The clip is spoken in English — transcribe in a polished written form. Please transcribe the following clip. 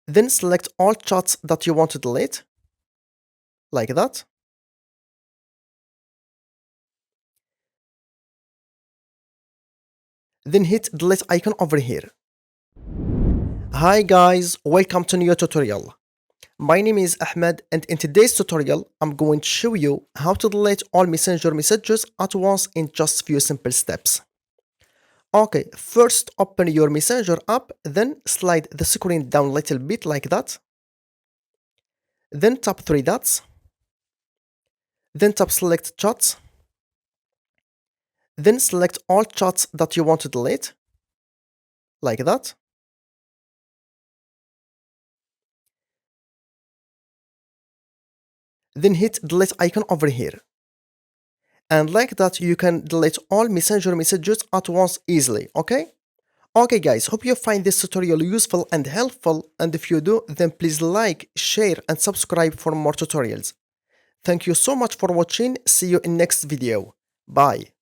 Then select all chats that you want to delete, like that. Then hit delete icon over here. Hi guys, welcome to new tutorial. My name is Ahmed, and in today's tutorial, I'm going to show you how to delete all messenger messages at once in just few simple steps. Okay, first open your messenger app, then slide the screen down a little bit like that. Then tap three dots. Then tap select chats. Then select all chats that you want to delete, like that. Then hit delete icon over here. And like that, you can delete all messenger messages at once easily, okay? Okay guys, hope you find this tutorial useful and helpful, and if you do, then please like, share and subscribe for more tutorials. Thank you so much for watching, see you in next video. Bye.